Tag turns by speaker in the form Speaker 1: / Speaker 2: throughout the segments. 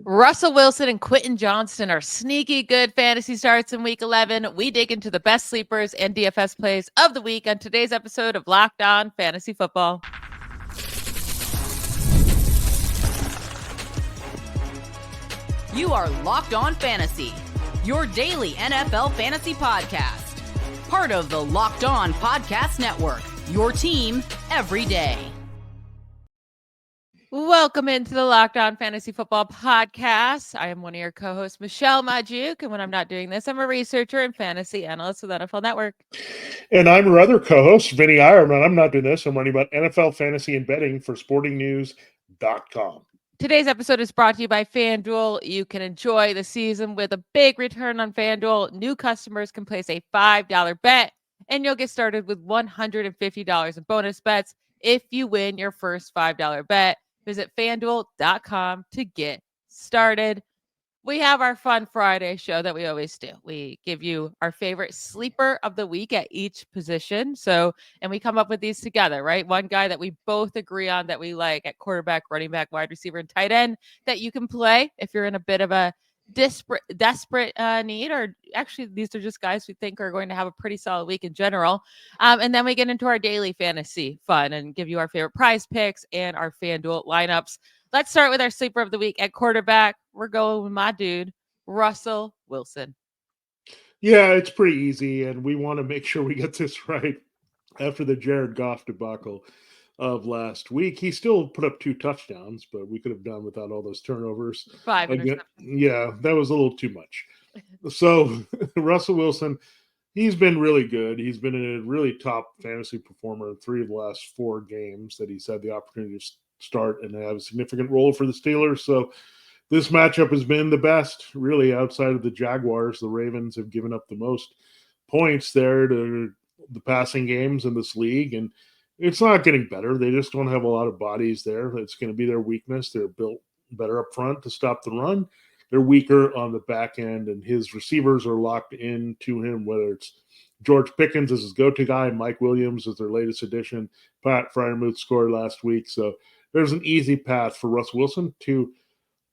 Speaker 1: Russell Wilson and Quentin Johnston are sneaky good fantasy starts in week 11. We dig into the best sleepers and DFS plays of the week on today's episode of Locked On Fantasy Football.
Speaker 2: You are Locked On Fantasy, your daily NFL fantasy podcast. Part of the Locked On Podcast Network, your team every day.
Speaker 1: Welcome into the Locked On Fantasy Football podcast. I am one of your co-hosts, Michelle Magdziuk, and when I'm not doing this, I'm a researcher and fantasy analyst with NFL Network.
Speaker 3: And I'm your other co-host, Vinnie Iyer, and I'm not doing this. I'm writing about NFL fantasy and betting for sportingnews.com.
Speaker 1: Today's episode is brought to you by FanDuel. You can enjoy the season with a big return on FanDuel. New customers can place a $5 bet, and you'll get started with $150 in bonus bets if you win your first $5 bet. Visit FanDuel.com to get started. We have our fun Friday show that we always do. We give you our favorite sleeper of the week at each position. And we come up with these together, right? One guy that we both agree on that we like at quarterback, running back, wide receiver, and tight end that you can play if you're in a bit of a desperate need, or actually these are just guys we think are going to have a pretty solid week in general. And then we get into our daily fantasy fun and give you our favorite prize picks and our FanDuel lineups. Let's start with our sleeper of the week at quarterback. We're going with my dude, Russell Wilson.
Speaker 3: Yeah, it's pretty easy, and we want to make sure we get this right after the Jared Goff debacle of last week. He still put up 2 touchdowns, but we could have done without all those turnovers.
Speaker 1: 5 interceptions.
Speaker 3: Yeah, that was a little too much. So Russell Wilson, he's been really good. He's been a really top fantasy performer in 3 of the last 4 games that he's had the opportunity to start and have a significant role for the Steelers. So this matchup has been the best, really, outside of the Jaguars. The Ravens have given up the most points there to the passing games in this league, and it's not getting better. They just don't have a lot of bodies there. It's going to be their weakness. They're built better up front to stop the run. They're weaker on the back end, and his receivers are locked into him, whether it's George Pickens as his go-to guy, Mike Williams as their latest addition. Pat Freiermuth scored last week. So there's an easy path for Russell Wilson to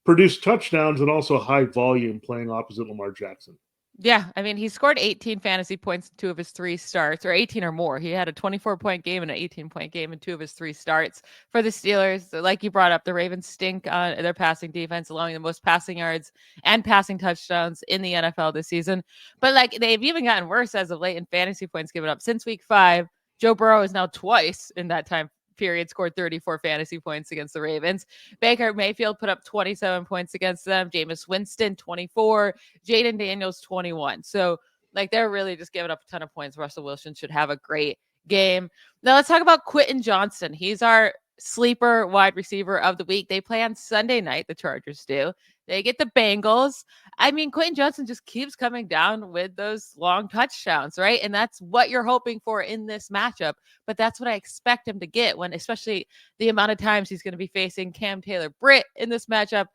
Speaker 3: produce touchdowns and also high volume playing opposite Lamar Jackson.
Speaker 1: Yeah, I mean, he scored 18 fantasy points in 2 of his 3 starts, or 18 or more. He had a 24-point game and an 18-point game in 2 of his 3 starts for the Steelers. Like you brought up, the Ravens stink on their passing defense, allowing the most passing yards and passing touchdowns in the NFL this season. But like they've even gotten worse as of late in fantasy points given up. Since week 5, Joe Burrow is now twice in that time period scored 34 fantasy points against the Ravens. Baker Mayfield put up 27 points against them. Jameis Winston 24, Jaden Daniels 21. So like they're really just giving up a ton of points. Russell Wilson should have a great game. Now let's talk about Quentin Johnston. He's our sleeper wide receiver of the week. They play on Sunday night, the Chargers do. They get the Bengals. I mean, Quentin Johnston just keeps coming down with those long touchdowns, right? And that's what you're hoping for in this matchup. But that's what I expect him to get when, especially the amount of times he's going to be facing Cam Taylor-Britt in this matchup,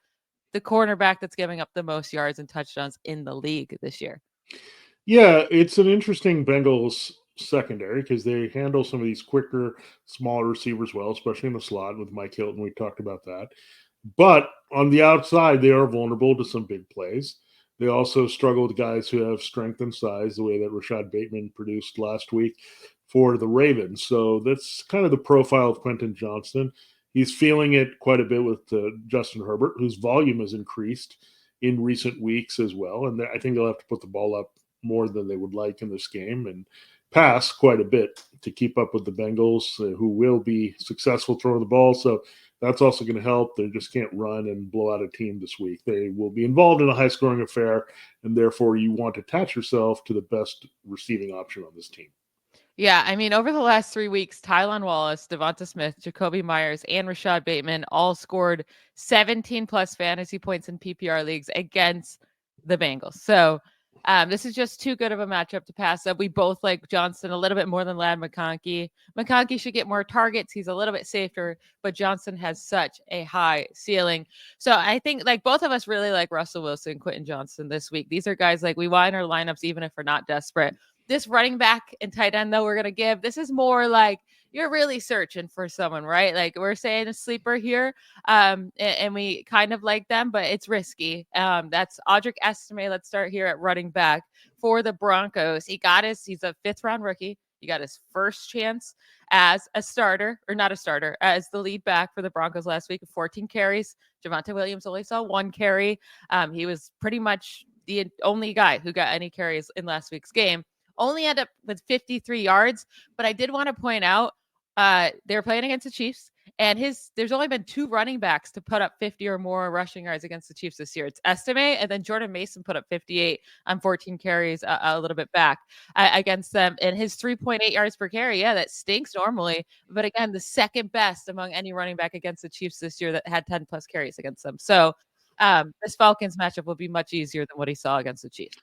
Speaker 1: the cornerback that's giving up the most yards and touchdowns in the league this year.
Speaker 3: Yeah, it's an interesting Bengals secondary because they handle some of these quicker, smaller receivers well, especially in the slot with Mike Hilton. We talked about that. But on the outside, they are vulnerable to some big plays. They also struggle with guys who have strength and size, the way that Rashad Bateman produced last week for the Ravens. So that's kind of the profile of Quentin Johnston. He's feeling it quite a bit with Justin Herbert, whose volume has increased in recent weeks as well. And I think they'll have to put the ball up more than they would like in this game and pass quite a bit to keep up with the Bengals, who will be successful throwing the ball. So that's also going to help. They just can't run and blow out a team this week. They will be involved in a high-scoring affair, and therefore you want to attach yourself to the best receiving option on this team.
Speaker 1: Yeah, I mean, over the last 3 weeks, Tylan Wallace, Devonta Smith, Jacoby Myers, and Rashad Bateman all scored 17-plus fantasy points in PPR leagues against the Bengals. So this is just too good of a matchup to pass up. We both like Johnston a little bit more than Ladd McConkey. McConkey should get more targets. He's a little bit safer, but Johnston has such a high ceiling. So I think like both of us really like Russell Wilson, Quentin Johnston this week. These are guys like we want in our lineups, even if we're not desperate. This running back and tight end, though, we're going to give, this is more like you're really searching for someone, right? Like we're saying a sleeper here, and we kind of like them, but it's risky. That's Audric Estime. Let's start here at running back for the Broncos. He's a 5th round rookie. He got his first chance as a starter, or not a starter, as the lead back for the Broncos last week with 14 carries. Javonte Williams only saw 1 carry. He was pretty much the only guy who got any carries in last week's game. Only ended up with 53 yards, but I did want to point out they're playing against the Chiefs, and there's only been 2 running backs to put up 50 or more rushing yards against the Chiefs this year. It's Estime, and then Jordan Mason put up 58 on 14 carries a little bit back against them. And his 3.8 yards per carry, yeah, that stinks normally. But again, the second best among any running back against the Chiefs this year that had 10 plus carries against them. So this Falcons matchup will be much easier than what he saw against the Chiefs.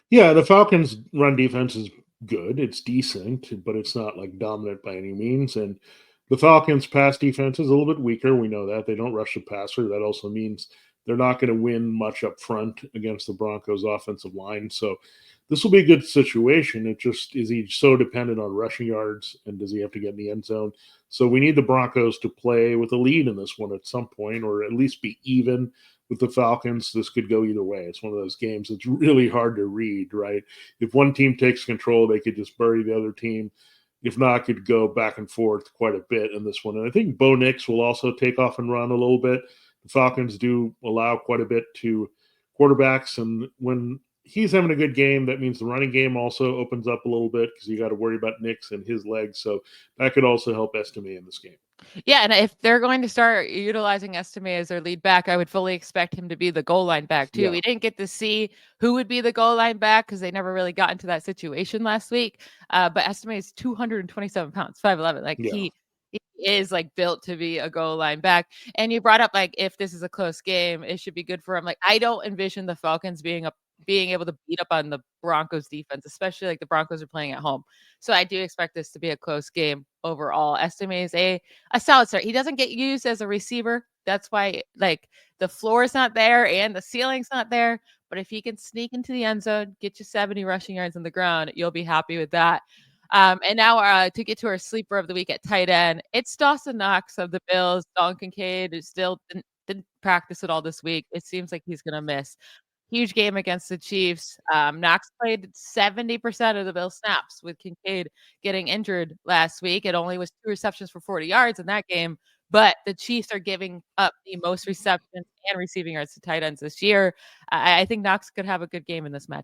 Speaker 3: Yeah, the Falcons' run defense is good. It's decent, but it's not like dominant by any means. And the Falcons' pass defense is a little bit weaker. We know that. They don't rush the passer. That also means they're not going to win much up front against the Broncos' offensive line. So this will be a good situation. It just, is he so dependent on rushing yards, and does he have to get in the end zone? So we need the Broncos to play with a lead in this one at some point, or at least be even with the Falcons. This could go either way. It's one of those games that's really hard to read, right? If one team takes control, they could just bury the other team. If not, could go back and forth quite a bit in this one. And I think Bo Nix will also take off and run a little bit. The Falcons do allow quite a bit to quarterbacks, and when he's having a good game, that means the running game also opens up a little bit, because you got to worry about Nix and his legs. So that could also help Estime in this game.
Speaker 1: Yeah, and if they're going to start utilizing Estime as their lead back, I would fully expect him to be the goal line back too.
Speaker 3: Yeah.
Speaker 1: We didn't get to see who would be the goal line back because they never really got into that situation last week. But Estime is 227 pounds, 5'11". Like
Speaker 3: Yeah.
Speaker 1: he is like built to be a goal line back. And you brought up like if this is a close game, it should be good for him. Like I don't envision the Falcons being able to beat up on the Broncos defense, especially like the Broncos are playing at home. So I do expect this to be a close game overall. Estime is a solid start. He doesn't get used as a receiver. That's why like the floor is not there and the ceiling's not there. But if he can sneak into the end zone, get you 70 rushing yards on the ground, you'll be happy with that. And now to get to our sleeper of the week at tight end, it's Dawson Knox of the Bills. Dalton Kincaid, who still didn't practice at all this week. It seems like he's going to miss. Huge game against the Chiefs. Knox played 70% of the Bills snaps, with Kincaid getting injured last week. It only was 2 receptions for 40 yards in that game, but the Chiefs are giving up the most receptions and receiving yards to tight ends this year. I think Knox could have a good game in this matchup.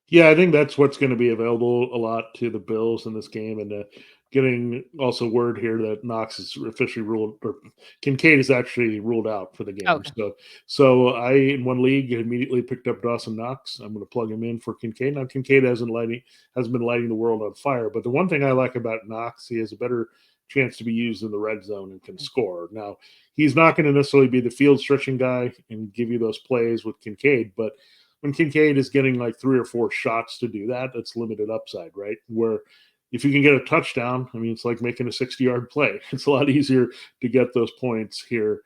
Speaker 3: Yeah, I think that's what's going to be available a lot to the Bills in this game. And getting also word here that Knox is officially ruled, or Kincaid is actually ruled out for the game.
Speaker 1: Okay.
Speaker 3: So I, in one league, immediately picked up Dawson Knox. I'm going to plug him in for Kincaid. Now, Kincaid hasn't been lighting the world on fire. But the one thing I like about Knox, he has a better chance to be used in the red zone and can score. Now, he's not going to necessarily be the field stretching guy and give you those plays with Kincaid, but when Kincaid is getting like 3 or 4 shots to do that, that's limited upside, right? Where if you can get a touchdown, I mean, it's like making a 60-yard play. It's a lot easier to get those points here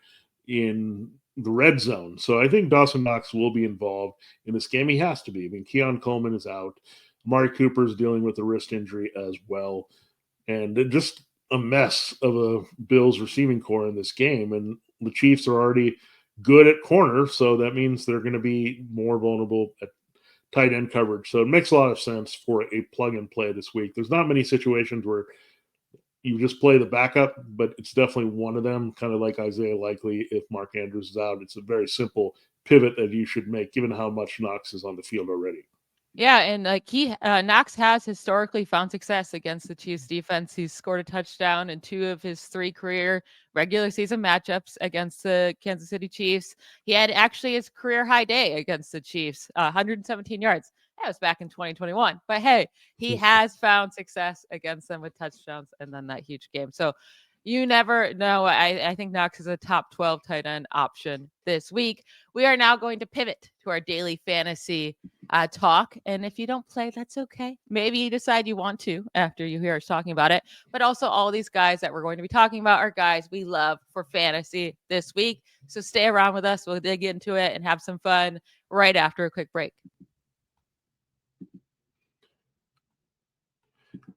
Speaker 3: in the red zone. So I think Dawson Knox will be involved in this game. He has to be. I mean, Keon Coleman is out. Amari Cooper is dealing with a wrist injury as well. And just a mess of a Bills receiving core in this game. And the Chiefs are already good at corner, so that means they're going to be more vulnerable at tight end coverage. So it makes a lot of sense for a plug and play this week. There's not many situations where you just play the backup, but it's definitely one of them, kind of like Isaiah Likely if Mark Andrews is out. It's a very simple pivot that you should make, given how much Knox is on the field already.
Speaker 1: Yeah, and like Knox has historically found success against the Chiefs defense. He's scored a touchdown in 2 of his 3 career regular season matchups against the Kansas City Chiefs. He had actually his career high day against the Chiefs, 117 yards. That was back in 2021. But hey, he has found success against them with touchdowns and then that huge game. So you never know. I think Knox is a top 12 tight end option this week. We are now going to pivot to our daily fantasy talk. And if you don't play, that's okay. Maybe you decide you want to after you hear us talking about it. But also all these guys that we're going to be talking about are guys we love for fantasy this week. So stay around with us. We'll dig into it and have some fun right after a quick break.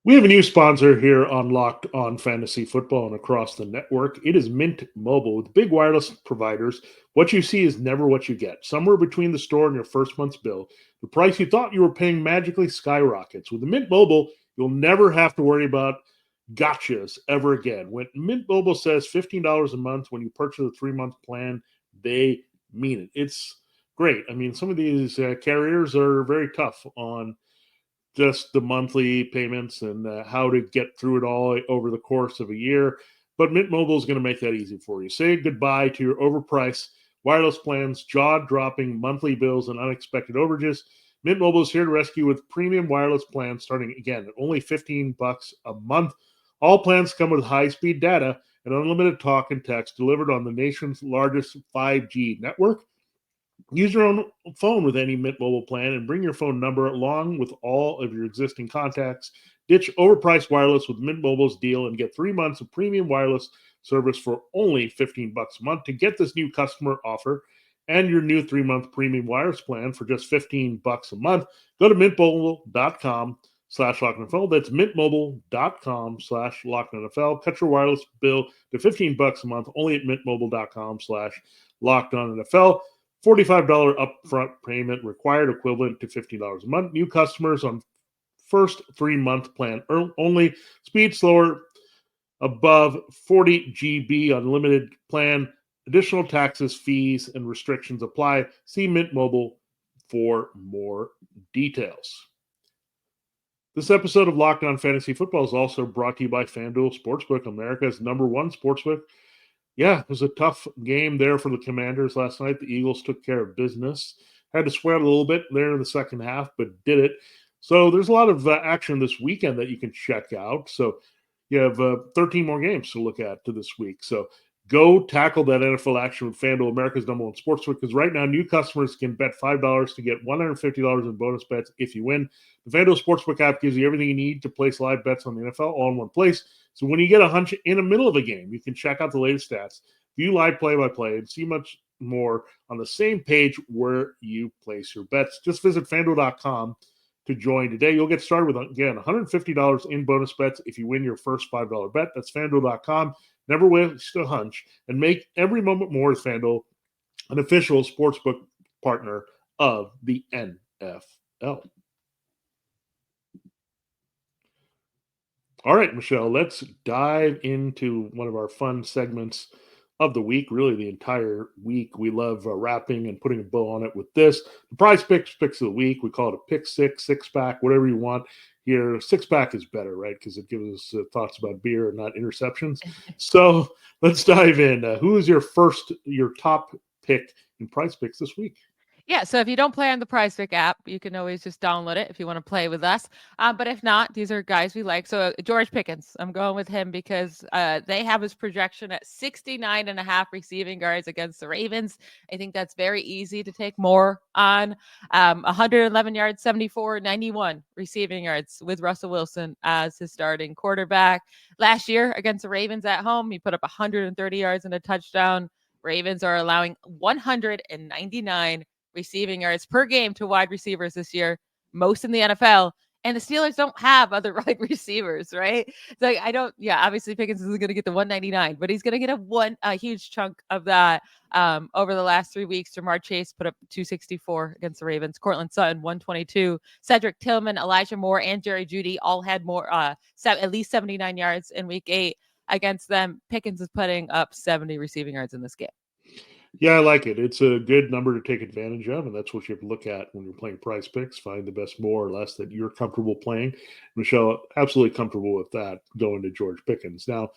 Speaker 3: We have a new sponsor here on Locked On Fantasy Football and across the network. It is Mint Mobile. With big wireless providers, what you see is never what you get. Somewhere between the store and your first month's bill, the price you thought you were paying magically skyrockets. With the Mint Mobile, you'll never have to worry about gotchas ever again. When Mint Mobile says $15 a month when you purchase a 3-month plan, they mean it. It's great. I mean, some of these carriers are very tough on just the monthly payments and how to get through it all over the course of a year. But Mint Mobile is going to make that easy for you. Say goodbye to your overpriced wireless plans, jaw-dropping monthly bills, and unexpected overages. Mint Mobile is here to rescue with premium wireless plans starting, again, at only $15 a month. All plans come with high-speed data and unlimited talk and text delivered on the nation's largest 5G network. Use your own phone with any Mint Mobile plan and bring your phone number along with all of your existing contacts. Ditch overpriced wireless with Mint Mobile's deal and get 3 months of premium wireless service for only $15 a month. To get this new customer offer and your new 3-month premium wireless plan for just $15 a month, go to mintmobile.com/LockedOnNFL. That's mintmobile.com/LockedOnNFL. Cut your wireless bill to $15 a month only at mintmobile.com/LockedOnNFL. $45 upfront payment required, equivalent to $15 a month. New customers on first 3-month plan only. Speed slower, above 40 GB unlimited plan. Additional taxes, fees, and restrictions apply. See Mint Mobile for more details. This episode of Locked On Fantasy Football is also brought to you by FanDuel Sportsbook, America's #1 sportsbook. Yeah, it was a tough game there for the Commanders last night. The Eagles took care of business. Had to sweat a little bit there in the second half, but did it. So there's a lot of action this weekend that you can check out. So you have 13 more games to look at to this week. So go tackle that NFL action with FanDuel, America's #1 sportsbook, because right now new customers can bet $5 to get $150 in bonus bets if you win. The FanDuel Sportsbook app gives you everything you need to place live bets on the NFL all in one place. So when you get a hunch in the middle of a game, you can check out the latest stats, view live play-by-play, and see much more on the same page where you place your bets. Just visit FanDuel.com to join today. You'll get started with, again, $150 in bonus bets if you win your first $5 bet. That's FanDuel.com. Never waste a hunch and make every moment more with FanDuel, an official sportsbook partner of the NFL. All right, Michelle, let's dive into one of our fun segments of the week, really the entire week. We love wrapping and putting a bow on it with this. The Prize Picks of the week. We call it a pick six-pack, whatever you want. Here, 6-pack is better, right? Because it gives us thoughts about beer and not interceptions. So let's dive in. Who is your top pick in Prize Picks this week?
Speaker 1: Yeah, so if you don't play on the PrizePick app, you can always just download it if you want to play with us. But if not, these are guys we like. So George Pickens, I'm going with him because they have his projection at 69.5 receiving yards against the Ravens. I think that's very easy to take more on. 111 yards, 74, 91 receiving yards with Russell Wilson as his starting quarterback. Last year against the Ravens at home, he put up 130 yards and a touchdown. Ravens are allowing 199 receiving yards per game to wide receivers this year, most in the NFL. And the Steelers don't have other wide receivers, right? So obviously Pickens isn't going to get the 199, but he's going to get a huge chunk of that. Over the last 3 weeks, Jamar Chase put up 264 against the Ravens. Cortland Sutton, 122. Cedric, Tillman, Elijah Moore, and Jerry Jeudy all had more, at least 79 yards in week 8 against them. Pickens is putting up 70 receiving yards in this game.
Speaker 3: Yeah, I like it. It's a good number to take advantage of, and that's what you have to look at when you're playing Prize Picks. Find the best more or less that you're comfortable playing. Michelle, absolutely comfortable with that, going to George Pickens. Now,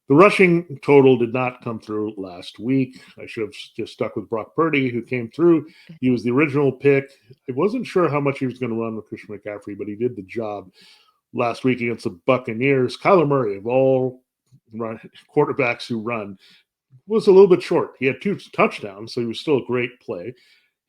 Speaker 3: the rushing total did not come through last week. I should have just stuck with Brock Purdy, who came through. He was the original pick. I wasn't sure how much he was going to run with Christian McCaffrey, but he did the job last week against the Buccaneers. Kyler Murray, of all quarterbacks who run, was a little bit short. He had 2 touchdowns, so he was still a great play.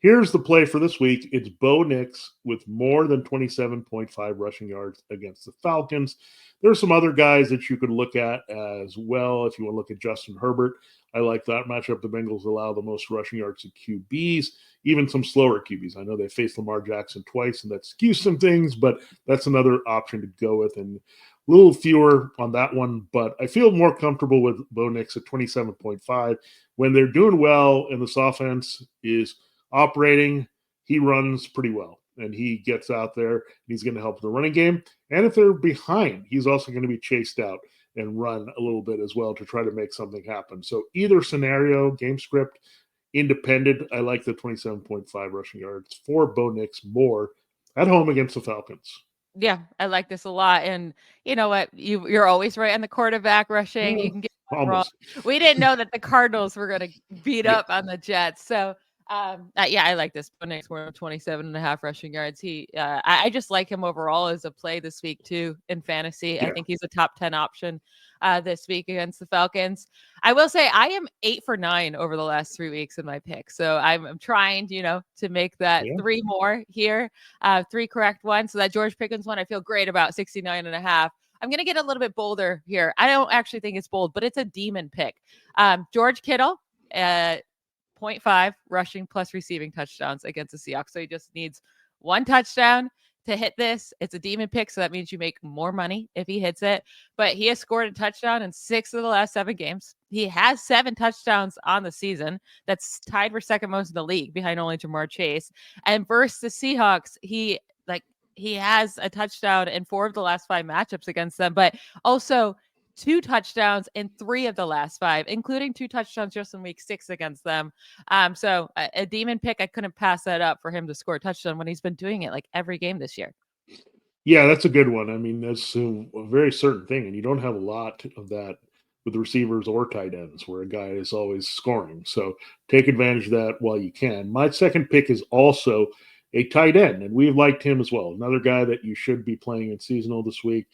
Speaker 3: Here's the play for this week. It's Bo Nix with more than 27.5 rushing yards against the Falcons. There are some other guys that you could look at as well. If you want to look at Justin Herbert, I like that matchup. The Bengals allow the most rushing yards to QBs, even some slower QBs. I know they faced Lamar Jackson twice, and that skews some things, but that's another option to go with. And a little fewer on that one, but I feel more comfortable with Bo Nix at 27.5. When they're doing well and this offense is operating, he runs pretty well, and he gets out there. He's going to help the running game. And if they're behind, he's also going to be chased out and run a little bit as well to try to make something happen. So either scenario, game script, independent, I like the 27.5 rushing yards for Bo Nix more at home against the Falcons.
Speaker 1: Yeah, I like this a lot. And you know what? You're always right on the quarterback rushing. You can get wrong.
Speaker 3: Almost.
Speaker 1: We didn't know that the Cardinals were going to beat up on the Jets. So yeah, I like this. Next, more 27.5 rushing yards. I just like him overall as a play this week too in fantasy.
Speaker 3: Yeah.
Speaker 1: I think he's a top 10 option this week against the Falcons. I will say I am 8 for 9 over the last 3 weeks in my picks. So I'm trying, to make that 3 more here, 3 correct ones. So that George Pickens one, I feel great about 69.5. I'm going to get a little bit bolder here. I don't actually think it's bold, but it's a demon pick. George Kittle, 0.5 rushing plus receiving touchdowns against the Seahawks. So he just needs 1 touchdown to hit this. It's a demon pick, so that means you make more money if he hits it. But he has scored a touchdown in 6 of the last 7 games. He has 7 touchdowns on the season. That's tied for second most in the league, behind only Jamar Chase. And versus the Seahawks, he has a touchdown in 4 of the last 5 matchups against them, but also 2 touchdowns in 3 of the last 5, including 2 touchdowns just in week 6 against them. So a demon pick, I couldn't pass that up for him to score a touchdown when he's been doing it like every game this year.
Speaker 3: Yeah, that's a good one. I mean, that's a very certain thing, and you don't have a lot of that with receivers or tight ends where a guy is always scoring. So take advantage of that while you can. My second pick is also a tight end, and we've liked him as well. Another guy that you should be playing in seasonal this week.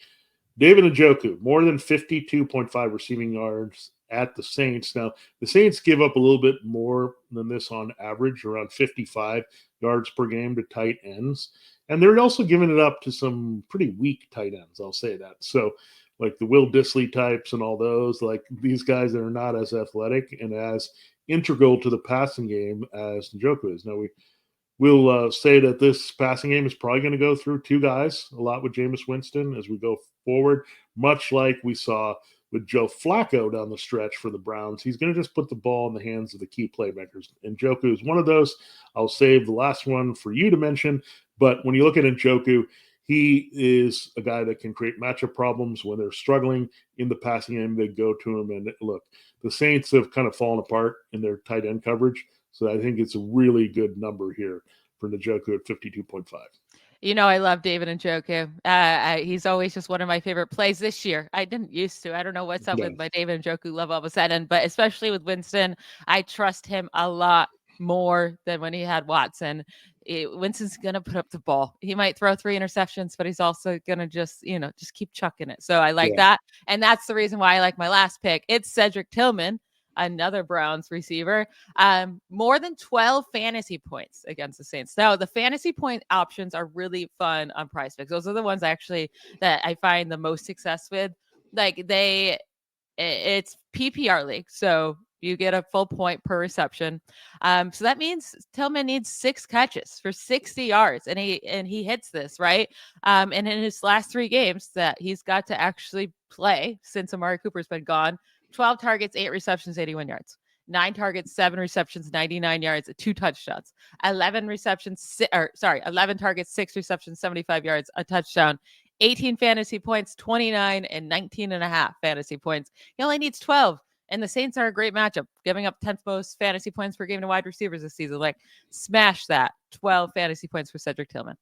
Speaker 3: David Njoku, more than 52.5 receiving yards at the Saints. Now, the Saints give up a little bit more than this on average, around 55 yards per game to tight ends. And they're also giving it up to some pretty weak tight ends, I'll say that. So, like the Will Dissly types and all those, like these guys that are not as athletic and as integral to the passing game as Njoku is. Now, we'll say that this passing game is probably going to go through 2 guys, a lot with Jameis Winston as we go forward, much like we saw with Joe Flacco down the stretch for the Browns. He's going to just put the ball in the hands of the key playmakers. And Njoku is one of those. I'll save the last one for you to mention. But when you look at Njoku, he is a guy that can create matchup problems when they're struggling in the passing game. They go to him. And look, the Saints have kind of fallen apart in their tight end coverage. So I think it's a really good number here for Njoku at 52.5.
Speaker 1: I love David Njoku. He's always just one of my favorite plays this year. I didn't used to. I don't know what's up with my David Njoku love all of a sudden, but especially with Winston, I trust him a lot more than when he had Watson. Winston's going to put up the ball. He might throw 3 interceptions, but he's also going to just keep chucking it. So I like that. And that's the reason why I like my last pick. It's Cedric Tillman, another Browns receiver, more than 12 fantasy points against the Saints. Now, the fantasy point options are really fun on PrizePicks. Those are the ones that I find the most success with. It's PPR league. So you get a full point per reception. So that means Tillman needs 6 catches for 60 yards, and he hits this, right? And in his last 3 games that he's got to actually play since Amari Cooper's been gone, 12 targets, 8 receptions, 81 yards. 9 targets, 7 receptions, 99 yards, 2 touchdowns. 11 targets, 6 receptions, 75 yards, a touchdown. 18 fantasy points, 29 and 19.5 fantasy points. He only needs 12. And the Saints are a great matchup, giving up 10th most fantasy points per game to wide receivers this season. Smash that. 12 fantasy points for Cedric Tillman.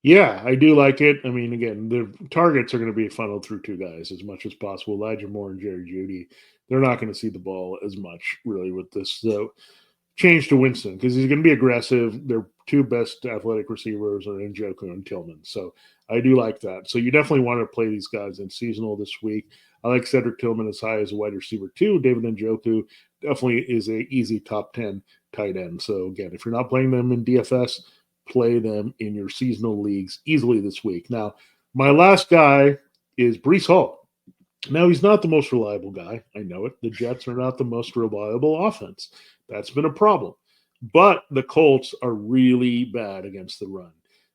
Speaker 3: Yeah, I do like it. I mean, again, the targets are going to be funneled through 2 guys as much as possible. Elijah Moore and Jerry Jeudy. They're not going to see the ball as much, really, with this. So change to Winston because he's going to be aggressive. Their 2 best athletic receivers are Njoku and Tillman. So I do like that. So you definitely want to play these guys in seasonal this week. I like Cedric Tillman as high as a wide receiver too. David Njoku definitely is a easy top 10 tight end. So again, if you're not playing them in DFS, play them in your seasonal leagues easily this week. Now, my last guy is Breece Hall. Now, he's not the most reliable guy. I know it. The Jets are not the most reliable offense. That's been a problem. But the Colts are really bad against the run.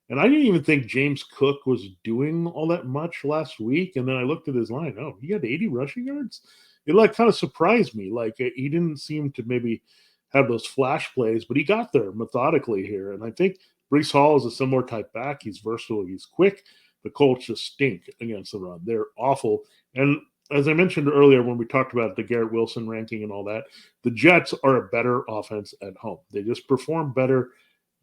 Speaker 3: And I didn't even think James Cook was doing all that much last week. And then I looked at his line. Oh, he had 80 rushing yards? It kind of surprised me. He didn't seem to maybe have those flash plays, but he got there methodically here. And I think Breece Hall is a similar type back. He's versatile. He's quick. The Colts just stink against the run. They're awful. And as I mentioned earlier when we talked about the Garrett Wilson ranking and all that, the Jets are a better offense at home. They just perform better.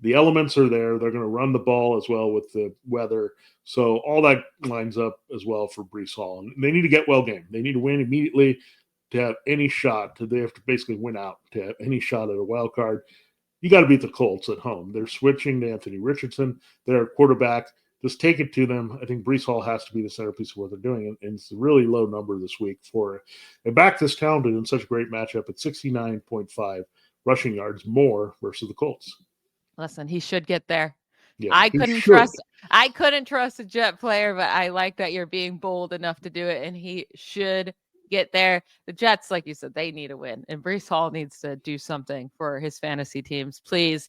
Speaker 3: The elements are there. They're going to run the ball as well with the weather. So all that lines up as well for Breece Hall. And they need to get well game. They need to win immediately to have any shot. They have to basically win out to have any shot at a wild card. You got to beat the Colts at home. They're switching to Anthony Richardson. They're quarterback. Just take it to them. I think Breece Hall has to be the centerpiece of what they're doing. And it's a really low number this week for a back this talented in such a great matchup at 69.5 rushing yards more versus the Colts.
Speaker 1: Listen, he should get there.
Speaker 3: Yeah,
Speaker 1: I couldn't trust a Jet player, but I like that you're being bold enough to do it, and he should get there. The Jets, like you said, they need a win, and Breece Hall needs to do something for his fantasy teams, please.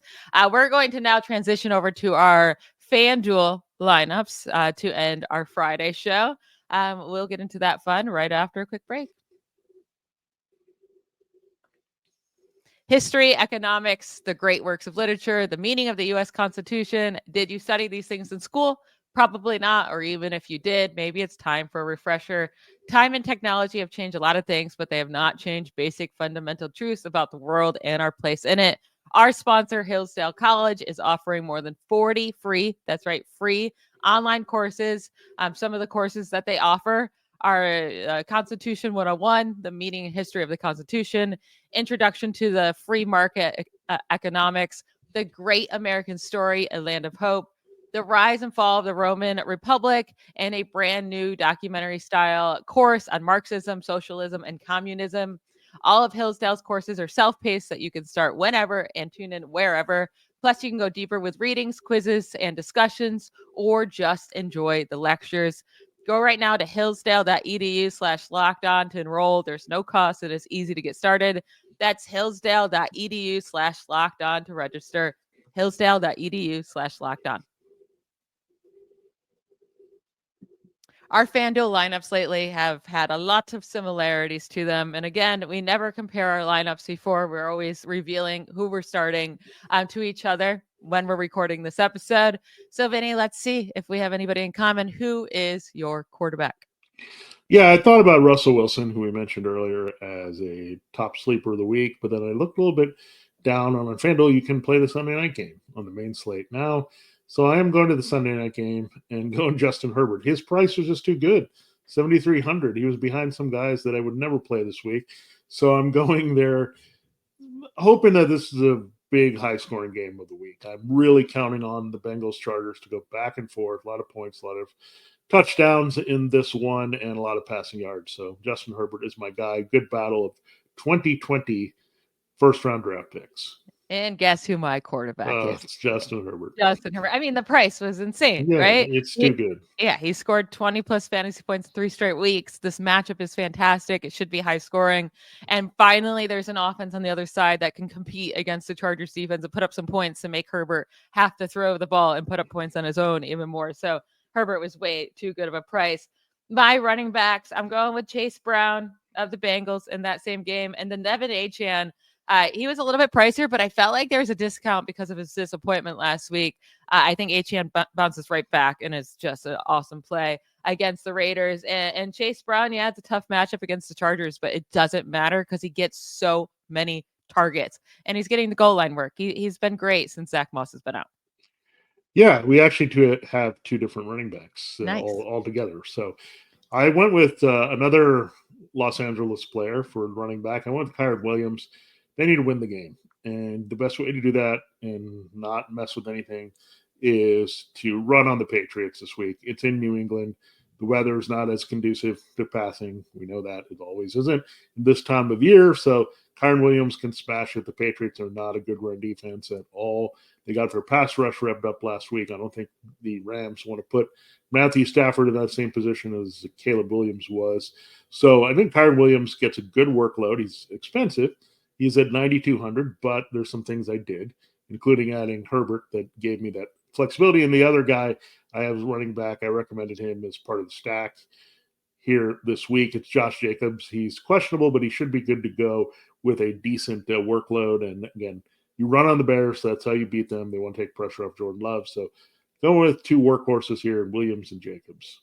Speaker 1: We're going to now transition over to our FanDuel lineups to end our Friday show. We'll get into that fun right after a quick break. History, economics, the great works of literature, the meaning of the U.S. Constitution. Did you study these things in school? Probably not. Or even if you did, maybe it's time for a refresher. Time and technology have changed a lot of things, but they have not changed basic fundamental truths about the world and our place in it. Our sponsor, Hillsdale College, is offering more than 40 free, that's right, free online courses. Some of the courses that they offer are Constitution 101, the meaning and history of the Constitution, Introduction to the Free Market Economics, The Great American Story, A Land of Hope, The Rise and Fall of the Roman Republic, and a brand new documentary style course on Marxism, socialism, and communism. All of Hillsdale's courses are self-paced so that you can start whenever and tune in wherever. Plus, you can go deeper with readings, quizzes, and discussions, or just enjoy the lectures. Go right now to hillsdale.edu/lockedon to enroll. There's no cost. It is easy to get started. That's hillsdale.edu/lockedon to register. hillsdale.edu/lockedon. Our FanDuel lineups lately have had a lot of similarities to them. And again, we never compare our lineups before. We're always revealing who we're starting to each other when we're recording this episode. So, Vinny, let's see if we have anybody in common. Who is your quarterback?
Speaker 3: Yeah, I thought about Russell Wilson, who we mentioned earlier, as a top sleeper of the week. But then I looked a little bit down on FanDuel. You can play the Sunday night game on the main slate now. So I am going to the Sunday night game and going Justin Herbert. His price was just too good, $7,300. He was behind some guys that I would never play this week. So I'm going there hoping that this is a big high-scoring game of the week. I'm really counting on the Bengals-Chargers to go back and forth, a lot of points, a lot of touchdowns in this one, and a lot of passing yards. So Justin Herbert is my guy. Good battle of 2020 first-round draft picks.
Speaker 1: And guess who my quarterback is?
Speaker 3: It's Justin Herbert.
Speaker 1: Justin Herbert. I mean, the price was insane,
Speaker 3: Yeah,
Speaker 1: right?
Speaker 3: It's too good.
Speaker 1: Yeah, he scored 20-plus fantasy points in 3 straight weeks. This matchup is fantastic. It should be high scoring. And finally, there's an offense on the other side that can compete against the Chargers defense and put up some points to make Herbert have to throw the ball and put up points on his own even more. So Herbert was way too good of a price. My running backs, I'm going with Chase Brown of the Bengals in that same game. And then Devin Achane, he was a little bit pricier, but I felt like there was a discount because of his disappointment last week. I think Achane bounces right back and is just an awesome play against the Raiders. And Chase Brown, yeah, it's a tough matchup against the Chargers, but it doesn't matter because he gets so many targets and he's getting the goal line work. He's been great since Zach Moss has been out.
Speaker 3: Yeah, we actually have 2 different running backs
Speaker 1: Nice.
Speaker 3: all together. So I went with another Los Angeles player for running back. I went with Kyren Williams. They need to win the game. And the best way to do that and not mess with anything is to run on the Patriots this week. It's in New England. The weather is not as conducive to passing. We know that it always isn't this time of year. So Kyren Williams can smash it. The Patriots are not a good run defense at all. They got their pass rush revved up last week. I don't think the Rams want to put Matthew Stafford in that same position as Caleb Williams was. So I think Kyren Williams gets a good workload. He's expensive. He's at 9,200, but there's some things I did, including adding Herbert that gave me that flexibility. And the other guy I have running back, I recommended him as part of the stack here this week. It's Josh Jacobs. He's questionable, but he should be good to go with a decent workload. And again, you run on the Bears. So that's how you beat them. They want to take pressure off Jordan Love. So go with two workhorses here, Williams and Jacobs.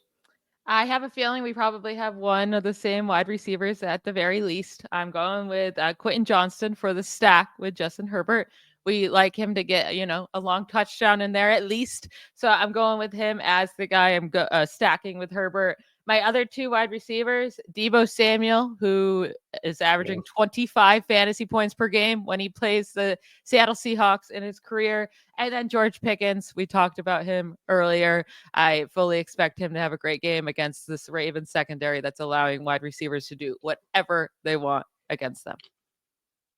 Speaker 1: I have a feeling we probably have one of the same wide receivers at the very least. I'm going with Quentin Johnston for the stack with Justin Herbert. We like him to get, a long touchdown in there at least. So I'm going with him as the guy I'm stacking with Herbert. My other two wide receivers, Deebo Samuel, who is averaging 25 fantasy points per game when he plays the Seattle Seahawks in his career. And then George Pickens, we talked about him earlier. I fully expect him to have a great game against this Ravens secondary that's allowing wide receivers to do whatever they want against them.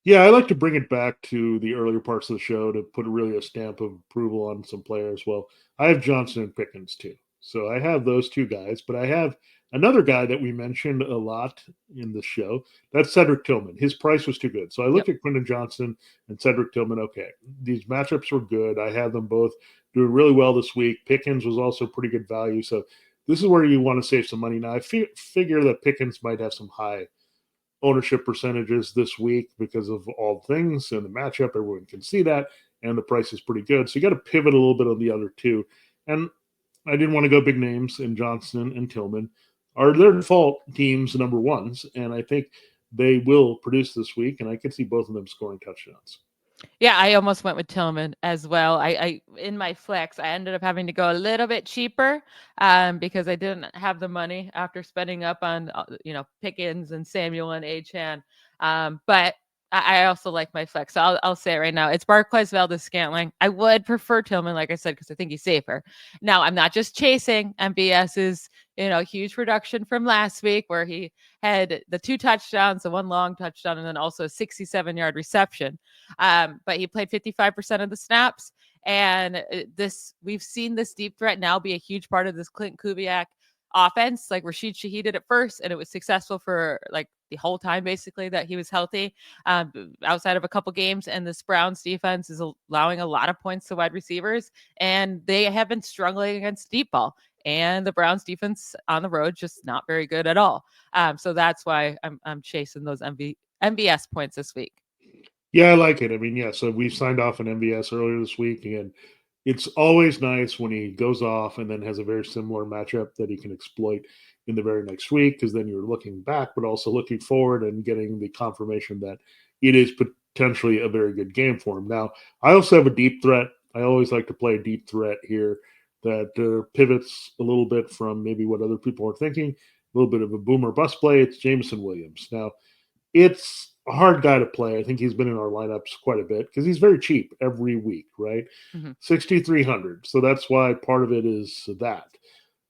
Speaker 3: Yeah, I like to bring it back to the earlier parts of the show to put really a stamp of approval on some players. Well, I have Johnson and Pickens too. So I have those two guys, but I have another guy that we mentioned a lot in the show. That's Cedric Tillman. His price was too good. So I looked at Quentin Johnston and Cedric Tillman. Okay, these matchups were good. I have them both doing really well this week. Pickens was also pretty good value. So this is where you want to save some money. Now, I figure that Pickens might have some high ownership percentages this week because of all things and the matchup. Everyone can see that. And the price is pretty good. So you got to pivot a little bit on the other two. And I didn't want to go big names in Johnston and Tillman. Are their default teams number ones? And I think they will produce this week. And I can see both of them scoring touchdowns.
Speaker 1: Yeah, I almost went with Tillman as well. I in my flex, I ended up having to go a little bit cheaper because I didn't have the money after spending up on Pickens and Samuel and Achane. But I also like my flex. So I'll say it right now. It's Barclays, Valdez-Scantling. I would prefer Tillman, like I said, because I think he's safer. Now, I'm not just chasing MBS's, huge production from last week where he had the 2 touchdowns, the 1 long touchdown, and then also a 67-yard reception. But he played 55% of the snaps. And we've seen this deep threat now be a huge part of this Clint Kubiak offense. Like Rashid Shaheed did at first, and it was successful for like the whole time basically that he was healthy, outside of a couple games. And this Browns defense is allowing a lot of points to wide receivers, and they have been struggling against deep ball. And the Browns defense on the road just not very good at all. So that's why I'm chasing those MVS points this week.
Speaker 3: Yeah, I like it. I mean, yeah, so we signed off an MVS earlier this week, and it's always nice when he goes off and then has a very similar matchup that he can exploit in the very next week, because then you're looking back, but also looking forward and getting the confirmation that it is potentially a very good game for him. Now, I also have a deep threat. I always like to play a deep threat here that pivots a little bit from maybe what other people are thinking, a little bit of a boomer bust play. It's Jameson Williams. Now, it's a hard guy to play. I think he's been in our lineups quite a bit because he's very cheap every week, right? 6,300. So that's why part of it is that.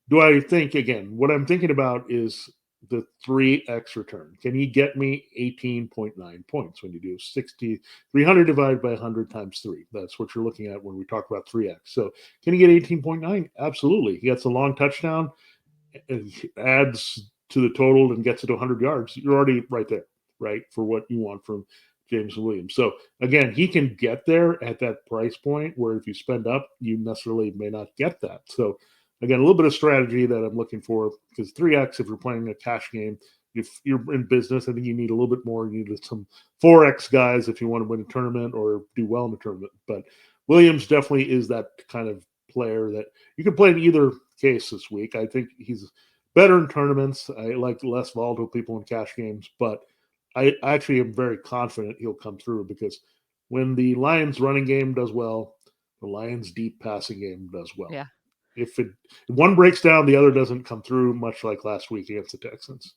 Speaker 3: Do I think, again, what I'm thinking about is the 3x return. Can he get me 18.9 points when you do 6,300 divided by 100 times 3? That's what you're looking at when we talk about 3x. So can he get 18.9? Absolutely. He gets a long touchdown, adds to the total and gets it to 100 yards. You're already right there, right, for what you want from James Williams. So again, he can get there at that price point where if you spend up, you necessarily may not get that. So again, a little bit of strategy that I'm looking for, because 3x, if you're playing a cash game, if you're in business, I think you need a little bit more. You need some 4x guys if you want to win a tournament or do well in the tournament. But Williams definitely is that kind of player that you can play in either case this week. I think he's better in tournaments. I like less volatile people in cash games, but I actually am very confident he'll come through, because when the Lions running game does well, the Lions deep passing game does well.
Speaker 1: Yeah.
Speaker 3: If one breaks down, the other doesn't come through, much like last week against the Texans.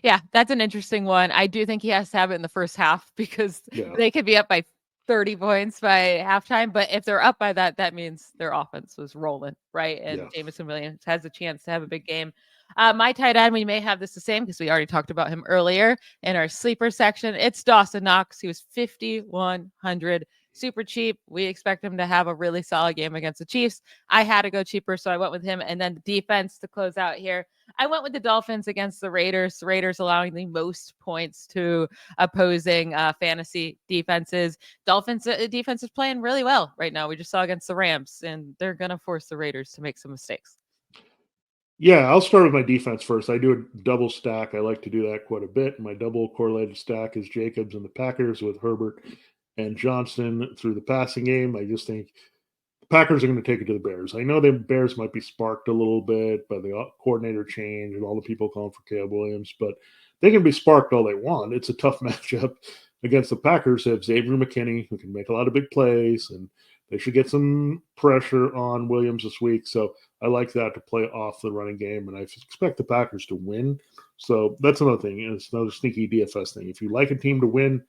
Speaker 1: Yeah, that's an interesting one. I do think he has to have it in the first half, because they could be up by 30 points by halftime. But if they're up by that, that means their offense was rolling, right? And Jameson Williams has a chance to have a big game. My tight end, we may have this the same because we already talked about him earlier in our sleeper section. It's Dawson Knox. He was 5,100, super cheap. We expect him to have a really solid game against the Chiefs. I had to go cheaper, so I went with him. And then the defense to close out here, I went with the Dolphins against the Raiders. The Raiders allowing the most points to opposing fantasy defenses. Dolphins defense is playing really well right now. We just saw against the Rams, and they're going to force the Raiders to make some mistakes.
Speaker 3: Yeah, I'll start with my defense first. I do a double stack. I like to do that quite a bit. My double correlated stack is Jacobs and the Packers with Herbert and Johnston through the passing game. I just think the Packers are going to take it to the Bears. I know the Bears might be sparked a little bit by the coordinator change and all the people calling for Caleb Williams, but they can be sparked all they want. It's a tough matchup against the Packers. They have Xavier McKinney, who can make a lot of big plays, and they should get some pressure on Williams this week. So I like that to play off the running game, and I expect the Packers to win. So that's another thing. It's another sneaky DFS thing. If you like a team to win,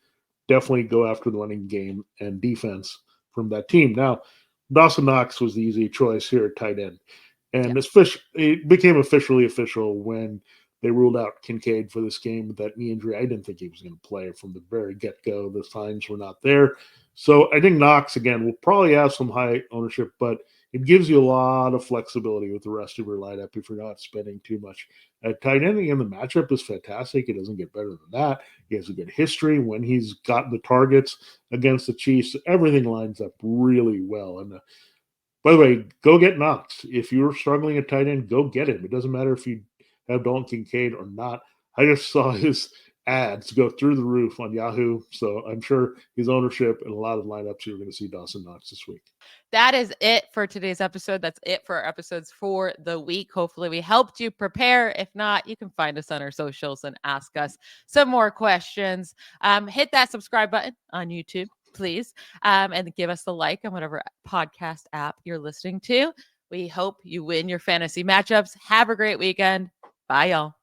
Speaker 3: definitely go after the running game and defense from that team. Now, Dawson Knox was the easy choice here at tight end. And it became officially official when they ruled out Kincaid for this game with that knee injury. I didn't think he was going to play from the very get-go. The signs were not there. So I think Knox, again, will probably have some high ownership, but it gives you a lot of flexibility with the rest of your lineup if you're not spending too much. At tight end, again, the matchup is fantastic. It doesn't get better than that. He has a good history when he's gotten the targets against the Chiefs. Everything lines up really well. And by the way, go get Knox. If you're struggling at tight end, go get him. It doesn't matter if you have Dalton Kincaid or not. I just saw his ads go through the roof on Yahoo. So I'm sure his ownership and a lot of lineups, you're going to see Dawson Knox this week.
Speaker 1: That is it for today's episode. That's it for our episodes for the week. Hopefully we helped you prepare. If not, you can find us on our socials and ask us some more questions. Hit that subscribe button on YouTube, please, and give us the like on whatever podcast app you're listening to. We hope you win your fantasy matchups. Have a great weekend. Bye, y'all.